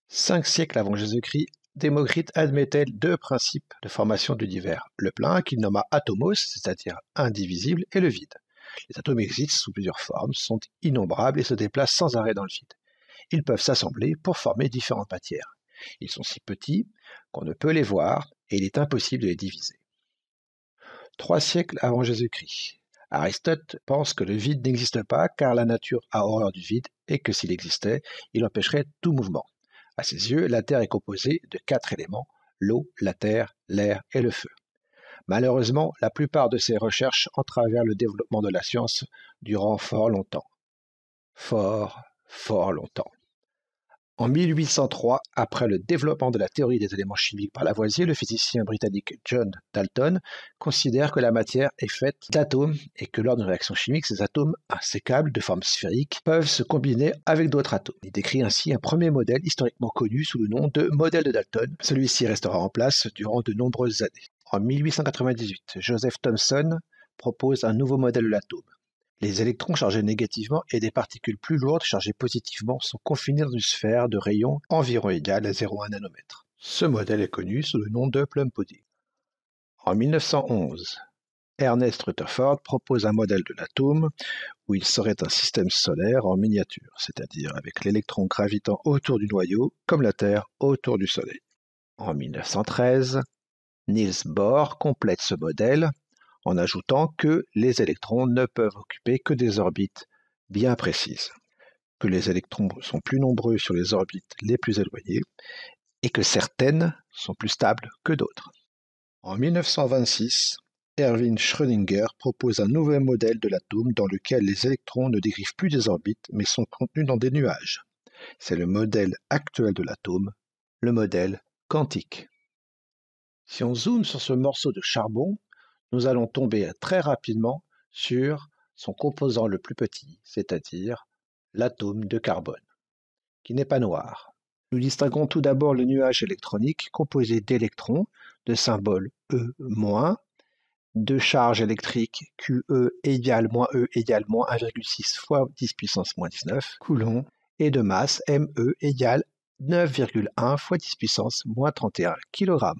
5 siècles avant Jésus-Christ, Démocrite admettait deux principes de formation de l'univers, le plein qu'il nomma atomos, c'est-à-dire indivisible, et le vide. Les atomes existent sous plusieurs formes, sont innombrables et se déplacent sans arrêt dans le vide. Ils peuvent s'assembler pour former différentes matières. Ils sont si petits qu'on ne peut les voir et il est impossible de les diviser. 3 siècles avant Jésus-Christ, Aristote pense que le vide n'existe pas car la nature a horreur du vide et que s'il existait, il empêcherait tout mouvement. À ses yeux, la Terre est composée de 4 éléments, l'eau, la terre, l'air et le feu. Malheureusement, la plupart de ces recherches entravèrent le développement de la science durant fort longtemps. Fort longtemps. En 1803, après le développement de la théorie des éléments chimiques par Lavoisier, le physicien britannique John Dalton considère que la matière est faite d'atomes et que lors d'une réaction chimique, ces atomes insécables de forme sphérique peuvent se combiner avec d'autres atomes. Il décrit ainsi un premier modèle historiquement connu sous le nom de modèle de Dalton. Celui-ci restera en place durant de nombreuses années. En 1898, Joseph Thomson propose un nouveau modèle de l'atome. Les électrons chargés négativement et des particules plus lourdes chargées positivement sont confinés dans une sphère de rayon environ égale à 0,1 nanomètre. Ce modèle est connu sous le nom de plum pudding. En 1911, Ernest Rutherford propose un modèle de l'atome où il serait un système solaire en miniature, c'est-à-dire avec l'électron gravitant autour du noyau comme la Terre autour du Soleil. En 1913, Niels Bohr complète ce modèle en ajoutant que les électrons ne peuvent occuper que des orbites bien précises, que les électrons sont plus nombreux sur les orbites les plus éloignées et que certaines sont plus stables que d'autres. En 1926, Erwin Schrödinger propose un nouveau modèle de l'atome dans lequel les électrons ne dérivent plus des orbites mais sont contenus dans des nuages. C'est le modèle actuel de l'atome, le modèle quantique. Si on zoome sur ce morceau de charbon, nous allons tomber très rapidement sur son composant le plus petit, c'est-à-dire l'atome de carbone, qui n'est pas noir. Nous distinguons tout d'abord le nuage électronique composé d'électrons, de symbole E-, de charge électrique QE égale E égale moins 1,6 fois 10 puissance moins 19 coulombs, et de masse ME égale 9,1 fois 10 puissance moins 31 kg.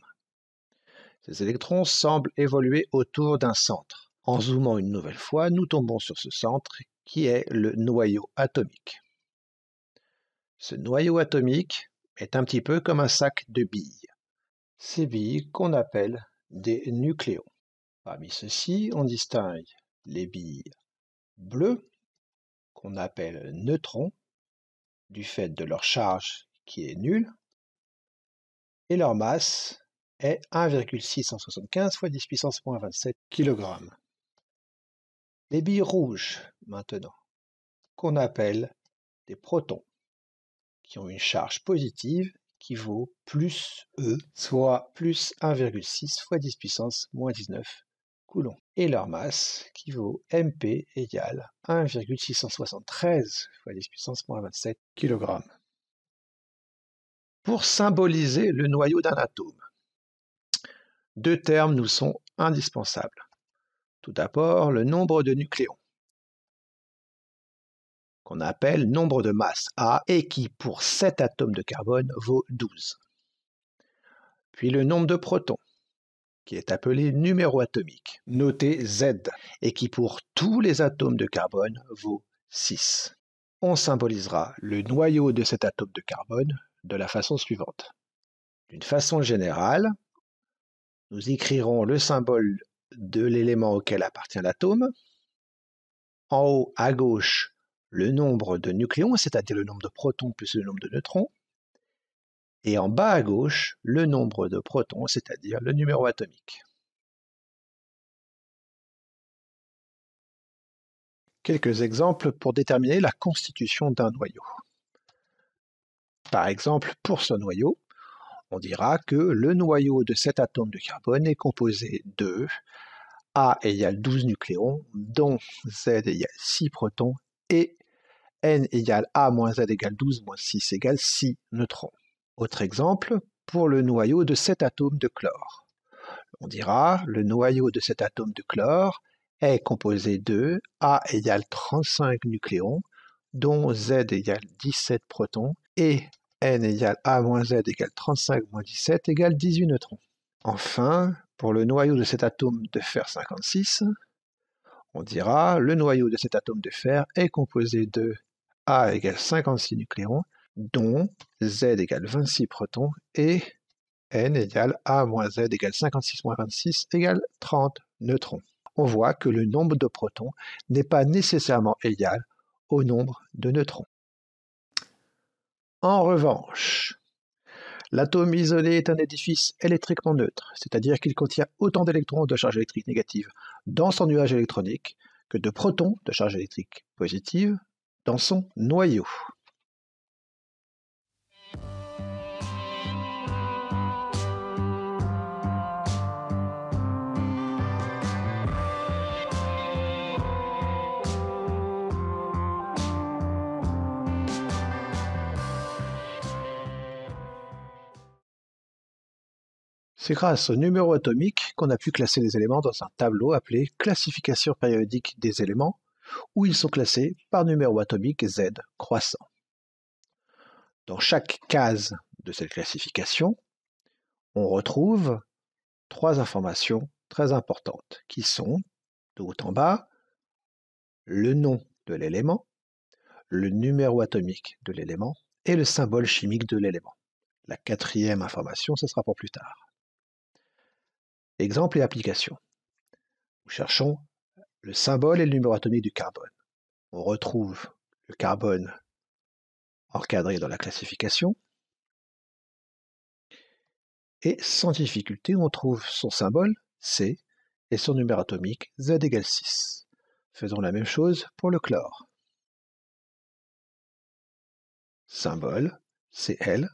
Ces électrons semblent évoluer autour d'un centre. En zoomant une nouvelle fois, nous tombons sur ce centre qui est le noyau atomique. Ce noyau atomique est un petit peu comme un sac de billes. Ces billes qu'on appelle des nucléons. Parmi ceux-ci, on distingue les billes bleues, qu'on appelle neutrons, du fait de leur charge qui est nulle, et leur masse est 1,675 fois 10 puissance moins 27 kg. Les billes rouges, maintenant, qu'on appelle des protons, qui ont une charge positive qui vaut plus E, soit plus 1,6 fois 10 puissance moins 19 coulombs, et leur masse qui vaut MP égale 1,673 fois 10 puissance moins 27 kg. Pour symboliser le noyau d'un atome, deux termes nous sont indispensables. Tout d'abord, le nombre de nucléons, qu'on appelle nombre de masse A, et qui, pour 7 atomes de carbone, vaut 12. Puis le nombre de protons, qui est appelé numéro atomique, noté Z, et qui, pour tous les atomes de carbone, vaut 6. On symbolisera le noyau de cet atome de carbone de la façon suivante. D'une façon générale, nous écrirons le symbole de l'élément auquel appartient l'atome. En haut, à gauche, le nombre de nucléons, c'est-à-dire le nombre de protons plus le nombre de neutrons. Et en bas à gauche, le nombre de protons, c'est-à-dire le numéro atomique. Quelques exemples pour déterminer la constitution d'un noyau. Par exemple, pour ce noyau, on dira que le noyau de cet atome de carbone est composé de A égale 12 nucléons, dont Z égale 6 protons, et N égale A moins Z égale 12 moins 6 égale 6 neutrons. Autre exemple, pour le noyau de cet atome de chlore. On dira le noyau de cet atome de chlore est composé de A égale 35 nucléons, dont Z égale 17 protons, et N égale A moins Z égale 35 moins 17 égale 18 neutrons. Enfin, pour le noyau de cet atome de fer 56, on dira le noyau de cet atome de fer est composé de A égale 56 nucléons, dont Z égale 26 protons et N égale A moins Z égale 56 moins 26 égale 30 neutrons. On voit que le nombre de protons n'est pas nécessairement égal au nombre de neutrons. En revanche, l'atome isolé est un édifice électriquement neutre, c'est-à-dire qu'il contient autant d'électrons de charge électrique négative dans son nuage électronique que de protons de charge électrique positive dans son noyau. C'est grâce au numéro atomique qu'on a pu classer les éléments dans un tableau appelé classification périodique des éléments, où ils sont classés par numéro atomique Z croissant. Dans chaque case de cette classification, on retrouve 3 informations très importantes qui sont, de haut en bas, le nom de l'élément, le numéro atomique de l'élément et le symbole chimique de l'élément. La 4e information, ce sera pour plus tard. Exemple et application. Nous cherchons le symbole et le numéro atomique du carbone. On retrouve le carbone encadré dans la classification. Et sans difficulté, on trouve son symbole C et son numéro atomique Z égale 6. Faisons la même chose pour le chlore. Symbole Cl,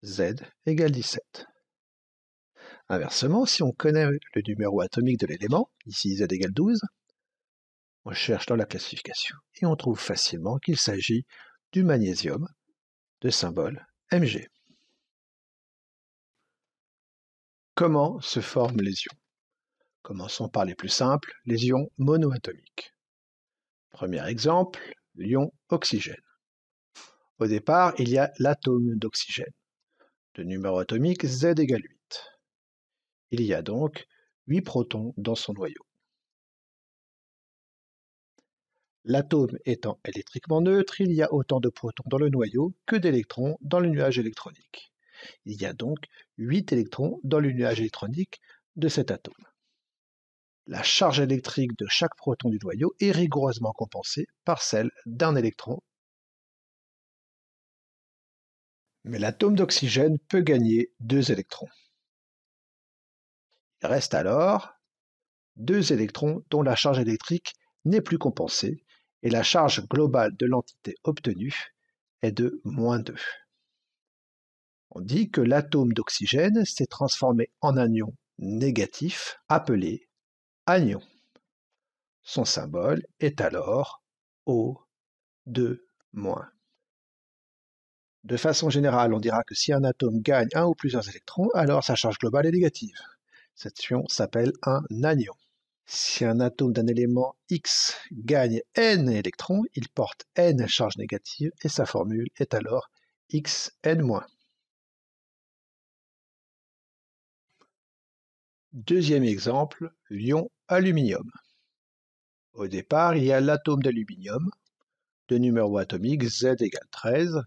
Z égale 17. Inversement, si on connaît le numéro atomique de l'élément, ici Z égale 12, on cherche dans la classification et on trouve facilement qu'il s'agit du magnésium de symbole Mg. Comment se forment les ions? Commençons par les plus simples, les ions monoatomiques. Premier exemple, l'ion oxygène. Au départ, il y a l'atome d'oxygène. De numéro atomique Z égale 8. Il y a donc 8 protons dans son noyau. L'atome étant électriquement neutre, il y a autant de protons dans le noyau que d'électrons dans le nuage électronique. Il y a donc 8 électrons dans le nuage électronique de cet atome. La charge électrique de chaque proton du noyau est rigoureusement compensée par celle d'un électron. Mais l'atome d'oxygène peut gagner 2 électrons. Il reste alors 2 électrons dont la charge électrique n'est plus compensée et la charge globale de l'entité obtenue est de -2. On dit que l'atome d'oxygène s'est transformé en un ion négatif appelé anion. Son symbole est alors O2-. De façon générale, on dira que si un atome gagne un ou plusieurs électrons, alors sa charge globale est négative. Cet ion s'appelle un anion. Si un atome d'un élément X gagne n électrons, il porte n charges négatives et sa formule est alors Xn-. Deuxième exemple, l'ion aluminium. Au départ, il y a l'atome d'aluminium, de numéro atomique Z égale 13.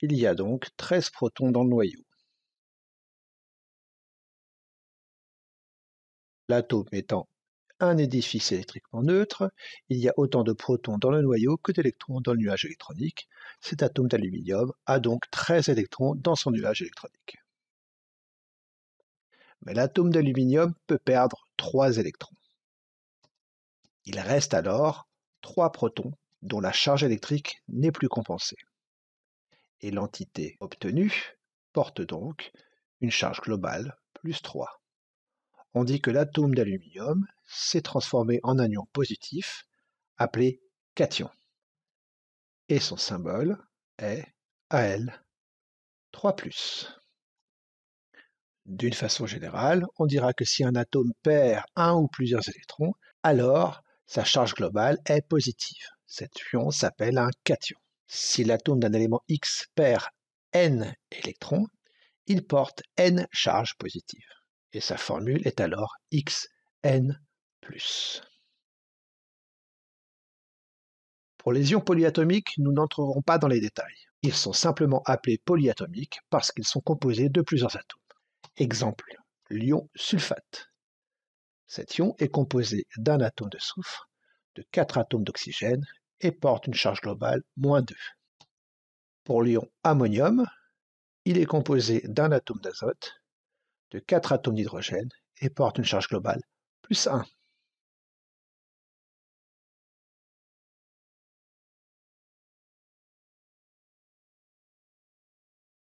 Il y a donc 13 protons dans le noyau. L'atome étant un édifice électriquement neutre, il y a autant de protons dans le noyau que d'électrons dans le nuage électronique. Cet atome d'aluminium a donc 13 électrons dans son nuage électronique. Mais l'atome d'aluminium peut perdre 3 électrons. Il reste alors 3 protons dont la charge électrique n'est plus compensée. Et l'entité obtenue porte donc une charge globale plus 3. On dit que l'atome d'aluminium s'est transformé en un ion positif appelé cation. Et son symbole est Al3+. D'une façon générale, on dira que si un atome perd un ou plusieurs électrons, alors sa charge globale est positive. Cet ion s'appelle un cation. Si l'atome d'un élément X perd N électrons, il porte N charges positives. Et sa formule est alors Xn+. Pour les ions polyatomiques, nous n'entrerons pas dans les détails. Ils sont simplement appelés polyatomiques parce qu'ils sont composés de plusieurs atomes. Exemple, l'ion sulfate. Cet ion est composé d'un atome de soufre, de 4 atomes d'oxygène et porte une charge globale -2. Pour l'ion ammonium, il est composé d'un atome d'azote, de 4 atomes d'hydrogène et porte une charge globale +1.